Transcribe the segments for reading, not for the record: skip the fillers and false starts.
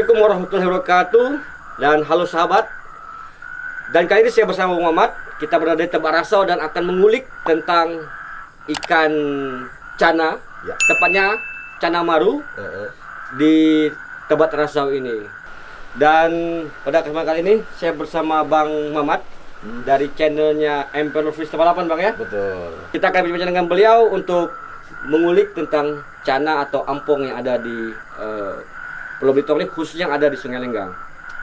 Assalamualaikum warahmatullahi wabarakatuh. Dan halo sahabat. Dan kali ini saya bersama Muhammad. Kita berada di Tebak Rasau dan akan mengulik tentang ikan cana, tepatnya cana maru di Tebak Rasau ini. Dan pada kesempatan kali ini saya bersama Bang Mamat dari channelnya Emperor Fish 88, Bang ya. Betul. Kita akan berbincang dengan beliau untuk mengulik tentang cana atau ampong yang ada di Pulau Blitung ini, khususnya yang ada di Sungai Lenggang.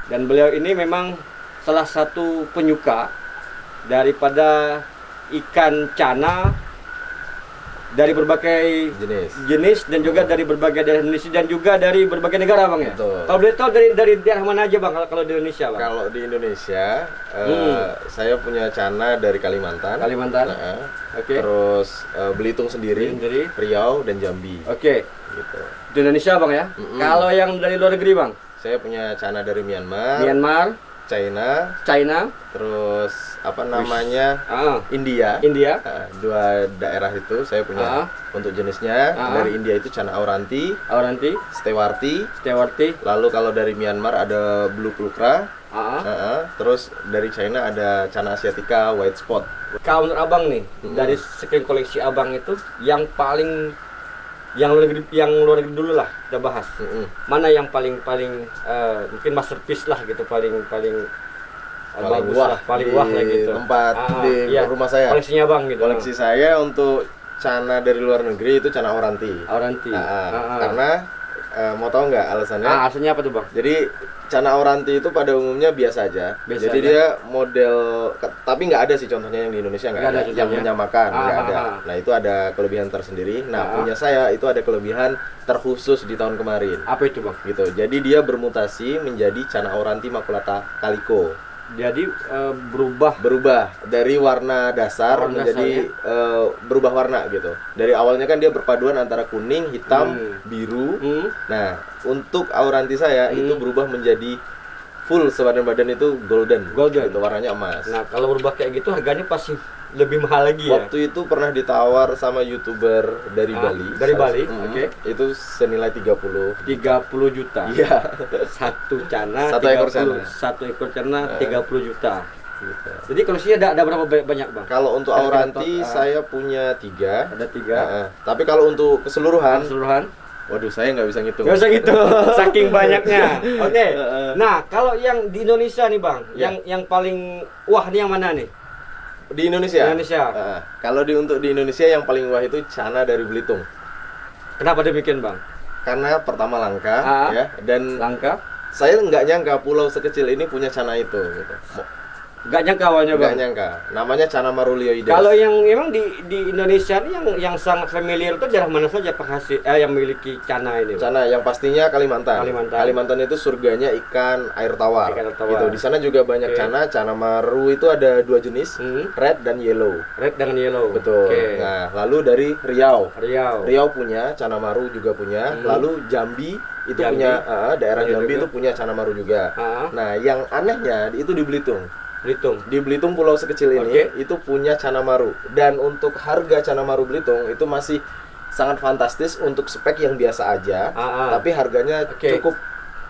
Dan beliau ini memang salah satu penyuka daripada ikan cana dari berbagai jenis dan juga dari berbagai daerah Indonesia dan juga dari berbagai negara, Bang ya. Betul. Kalau boleh tahu dari daerah mana aja, Bang, kalau di Indonesia, Bang? Kalau di Indonesia, saya punya cana dari Kalimantan. Oke. Terus Belitung sendiri, Riau dan Jambi. Oke. Gitu. Di Indonesia, Bang ya. Kalau yang dari luar negeri, Bang? Saya punya cana dari Myanmar, China, terus India. Dua daerah itu saya punya. Untuk jenisnya dari India itu cana Auranti, Stewarti. Lalu kalau dari Myanmar ada Blue Pulchra. Terus dari China ada cana asiatica white spot. Kalau menurut Abang nih, dari sekian koleksi Abang itu yang paling yang luar negeri dulu lah kita bahas. Mana yang paling mungkin masterpiece lah gitu, paling bagus wah, lah, paling wah lah gitu. Tempat di rumah saya. Koleksinya Bang gitu. Koleksi saya untuk cana dari luar negeri itu cana Auranti. Karena mau tahu nggak alasannya? Alasannya apa tuh, Bang? Jadi cana Auranti itu pada umumnya biasa aja. Jadi dia model, tapi nggak ada sih contohnya yang di Indonesia, nggak ada yang menyamakan, nggak ada. Nah itu ada kelebihan tersendiri. Nah punya saya itu ada kelebihan terkhusus di tahun kemarin. Apa itu, Bang? Gitu. Jadi dia bermutasi menjadi cana Auranti maculata calico. Jadi berubah dari warna dasar menjadi berubah warna gitu. Dari awalnya kan dia berpaduan antara kuning, hitam, biru. Nah, untuk Auranti saya itu berubah menjadi full sebadan-badan itu golden. Gitu, warnanya emas. Nah, kalau berubah kayak gitu harganya pasti lebih mahal lagi ya. Waktu itu pernah ditawar sama YouTuber dari Bali. Dari Bali. Oke. Itu senilai 30 juta. Iya. Satu cana, satu ekor cana 30 juta. Gitu. Jadi koleksinya ada berapa banyak, Bang? Kalau untuk Auranti saya punya 3. Ada 3. Tapi kalau untuk keseluruhan, waduh, saya nggak bisa ngitung. Nggak usah gitu, saking banyaknya. Oke. Nah, kalau yang di Indonesia nih, Bang, yang paling wah nih yang mana nih? Di Indonesia. Kalau untuk di Indonesia yang paling wah itu cana dari Belitung. Kenapa demikian, Bang? Karena pertama langka, dan saya nggak nyangka pulau sekecil ini punya cana itu. Gitu. Nggak nyangka awalnya, Bang? Nggak nyangka. Namanya cana marulioides. Kalau yang memang di Indonesia ini yang sangat familiar itu daerah mana saja penghasil yang memiliki cana ini, Bang? Cana yang pastinya Kalimantan. Kalimantan itu surganya ikan air tawar. Gitu. Di sana juga banyak cana maru itu ada 2 jenis, red dan yellow. Betul. Nah, lalu dari Riau punya cana maru juga punya. Lalu Jambi itu punya daerah Jambi itu punya cana maru juga. Nah, yang anehnya itu di Belitung. Di Belitung pulau sekecil ini itu punya cana maru, dan untuk harga cana maru Belitung itu masih sangat fantastis untuk spek yang biasa aja, tapi harganya cukup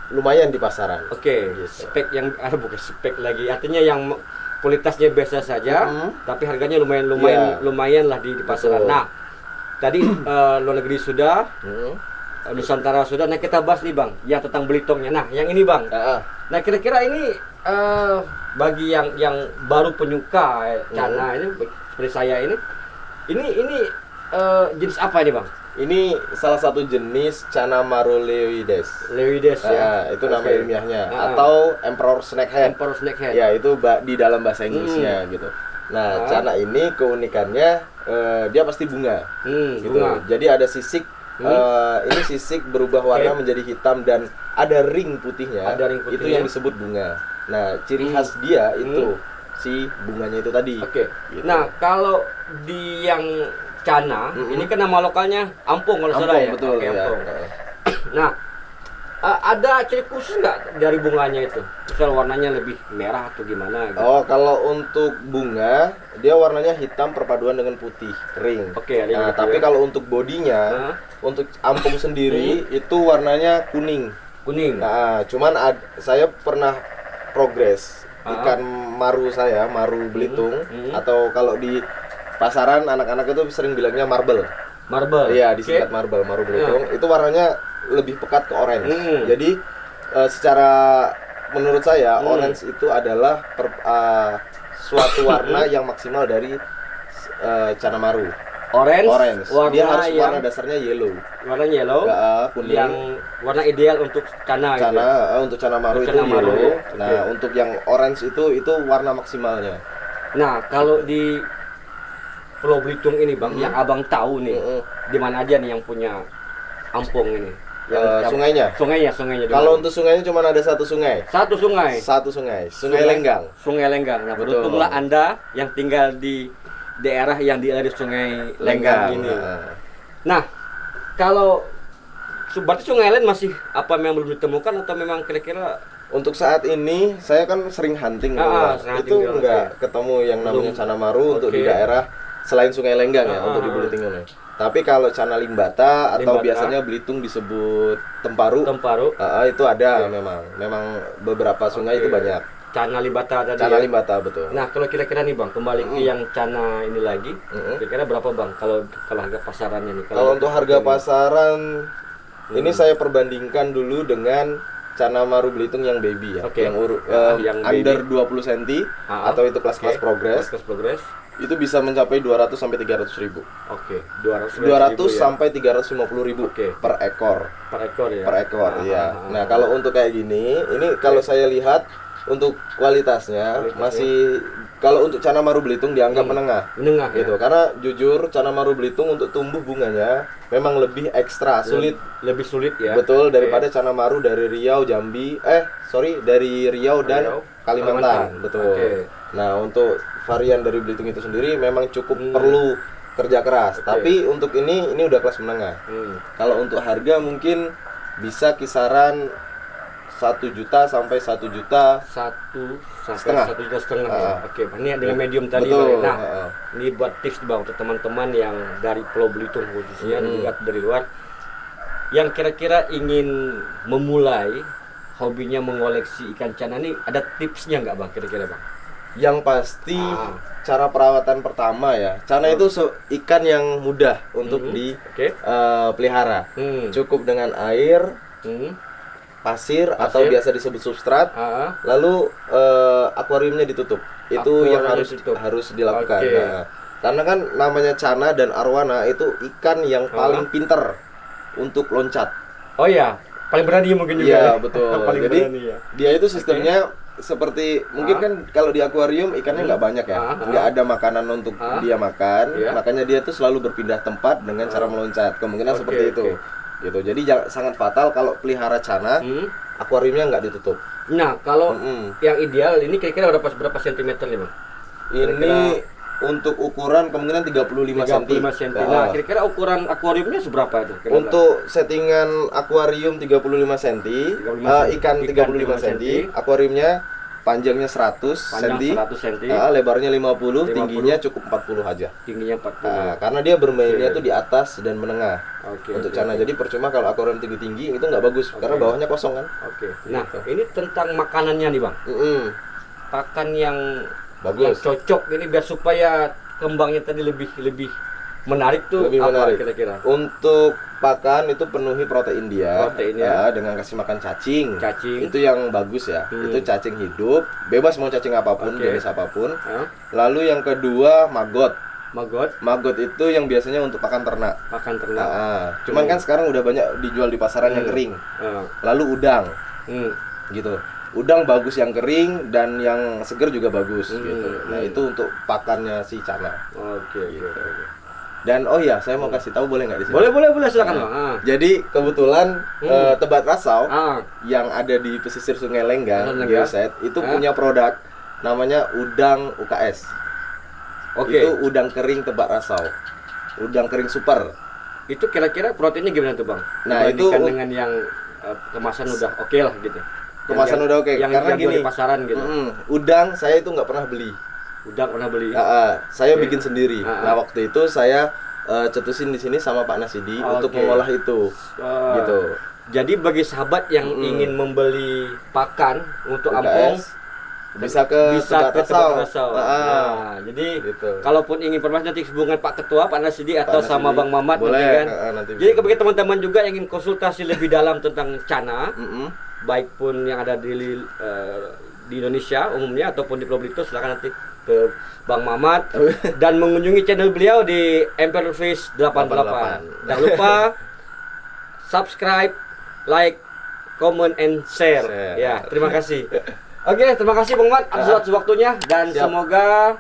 lumayan di pasaran. Gitu. Spek yang bukan spek lagi, artinya yang kualitasnya biasa saja, tapi harganya lumayan lah di pasaran. Nah, tadi luar negeri sudah, Nusantara sudah. Nah, kita bahas nih, Bang, yang tentang Belitungnya. Nah, yang ini, Bang. Nah, kira-kira ini bagi yang baru penyuka cana ini seperti saya ini jenis apa ini, Bang? Ini salah satu jenis cana marulioides. Itu nama ilmiahnya. Atau Emperor Snakehead. Ya, itu di dalam bahasa Inggrisnya gitu. Nah, cana ini keunikannya dia pasti bunga. Gitu. Jadi ada sisik. Ini sisik berubah warna menjadi hitam dan ada ring putihnya. Itu yang disebut bunga. Nah, ciri khas dia itu si bunganya itu tadi. Gitu. Nah, kalau di yang cana, ini kan nama lokalnya ampong kalau salah ya. Betul. Ampong. Nah, ada ciri khusus nggak dari bunganya itu? Misal warnanya lebih merah atau gimana gitu? Oh, kalau untuk bunga dia warnanya hitam perpaduan dengan putih, ring. Ring. Nah, tapi kalau untuk bodinya, untuk ampung sendiri itu warnanya kuning. Kuning. Nah, cuman saya pernah progres ikan maru saya, maru Belitung, atau kalau di pasaran anak-anak itu sering bilangnya marble. Marble. Iya, disingkat marble, maru Belitung. Itu warnanya lebih pekat ke orange. Jadi secara menurut saya orange itu adalah suatu warna yang maksimal dari cana maru. Orange. Dia harus warna dasarnya yellow. Warna yellow. Kuning. Yang warna ideal untuk cana. Untuk cana maru itu yellow. Nah, untuk yang orange itu warna maksimalnya. Nah, kalau di Pulau Belitung ini Bang, yang Abang tahu nih, di mana aja nih yang punya ampong ini? Sungainya. Kalau untuk sungainya cuma ada satu sungai. Sungai Lenggang. Sungai Lenggang. Nah, beruntunglah Anda yang tinggal di daerah yang dialiri Sungai Lenggang ini. Nah, kalau berarti sungai lain masih apa memang belum ditemukan atau memang kira-kira untuk saat ini saya kan sering hunting itu nggak ketemu yang namanya cana maru untuk di daerah selain Sungai Lenggang ya untuk di Belitung ini. Tapi kalau cana limbata atau biasanya Belitung disebut temparu. Itu ada memang beberapa sungai itu banyak. Cana limbata ada. Cana limbata betul. Nah, kalau kira-kira nih Bang, kembali ke yang cana ini lagi, kira-kira berapa Bang kalau harga pasarannya nih? Kalau untuk harga pasaran ini saya perbandingkan dulu dengan cana maru Belitung yang baby ya, yang under 20 cm atau itu kelas-kelas progress. Itu bisa mencapai 200 sampai 300 ribu. 200 sampai 350 ribu per ekor. Per ekor ya. Nah, kalau untuk kayak gini, ini kalau saya lihat untuk kualitasnya masih, kalau untuk cana maru Belitung dianggap menengah gitu. Dari jujur cana maru Belitung untuk tumbuh bunganya memang lebih ekstra sulit, lebih sulit ya. Betul, daripada cana maru dari Riau, dari Riau dan Kalimantan. Betul. Nah, untuk varian dari Belitung itu sendiri memang cukup perlu kerja keras. Tapi untuk ini udah kelas menengah. Kalau untuk harga mungkin bisa kisaran 1 juta sampai 1 juta setengah. Ini dengan medium tadi. Betul. Nah, ini buat tips Bang untuk teman-teman yang dari Pulau Belitung khususnya dan juga dari luar yang kira-kira ingin memulai hobinya mengoleksi ikan cana ini, ada tipsnya nggak Bang kira-kira Bang? Yang pasti cara perawatan pertama ya. Cana itu ikan yang mudah untuk dipelihara. Cukup dengan air, pasir atau biasa disebut substrat, lalu akuariumnya ditutup. Itu yang harus dilakukan. Nah, karena kan namanya cana dan arwana itu ikan yang paling pinter untuk loncat. Oh ya, paling berani mungkin juga. Iya betul. Jadi dia itu sistemnya seperti mungkin kan kalau di akuarium ikannya nggak banyak ya, nggak ada makanan untuk dia makan, makanya dia tuh selalu berpindah tempat dengan cara meloncat. Kemungkinan seperti itu. Gitu. Jadi sangat fatal kalau pelihara cana, akuariumnya nggak ditutup. Nah, kalau yang ideal ini kira-kira berapa sentimeter nih Bang? Ini untuk ukuran kemungkinan 35 cm. Nah, kira-kira ukuran akuariumnya seberapa itu? Kira-kira? Untuk settingan akuarium 35 cm, ikan 35 cm, akuariumnya panjangnya 100 cm, lebarnya 50, tingginya cukup 40 aja. Tingginya 40. Nah, karena dia bermainnya tuh di atas dan menengah. Untuk cana. Jadi percuma kalau akuarium tinggi-tinggi itu nggak bagus karena bawahnya kosong kan. Nah, ini tentang makanannya nih Bang. Pakan yang bagus, yang cocok ini biar supaya kembangnya tadi lebih menarik tuh. Lebih apa menarik kira-kira? Untuk pakan itu penuhi protein dia. Dengan kasih makan cacing. Itu yang bagus ya. Itu cacing hidup, bebas mau cacing apapun, jenis apapun. Lalu yang kedua Maggot itu yang biasanya untuk pakan ternak. Cuman kan sekarang udah banyak dijual di pasaran yang kering. Lalu udang. Gitu. Udang bagus yang kering dan yang seger juga bagus gitu. Nah, itu untuk pakannya si cana. Dan saya mau kasih tahu, boleh nggak di sini? Boleh silakan. Jadi kebetulan Tebat Rasau yang ada di pesisir Sungai Lenggang, Geoset, itu punya produk namanya udang UKS. Itu udang kering Tebat Rasau. Udang kering super. Itu kira-kira proteinnya gimana tuh Bang? Nah, itu dengan yang kemasan udah oke lah gitu. Kemasan udah oke. Karena gini, di pasaran gitu. Udang saya itu nggak pernah beli. Saya bikin sendiri. Nah, waktu itu saya cetusin di sini sama Pak Nasidi untuk mengolah itu. Gitu. Jadi bagi sahabat yang ingin membeli pakan untuk Ampong bisa ke tempat Rasau. Nah, jadi gitu. Kalaupun ingin informasi nanti hubungan Pak Ketua, Pak Nasidi atau sama Bang Mamat boleh, nanti kan. Nanti jadi bagi teman-teman juga yang ingin konsultasi lebih dalam tentang Cana, baik pun yang ada di Indonesia umumnya ataupun di Pulau Belitung, silakan nanti ke Bang Mamat dan mengunjungi channel beliau di Emperor Fish 88. Jangan lupa subscribe, like, comment, and share. Ya, terima kasih. Oke, terima kasih Bang Mat atas waktunya dan semoga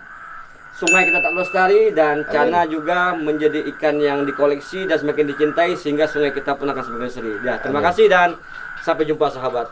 sungai kita tak lestari dan Cana juga menjadi ikan yang dikoleksi dan semakin dicintai sehingga sungai kita pun akan semakin seri. Ya, terima kasih dan sampai jumpa sahabat.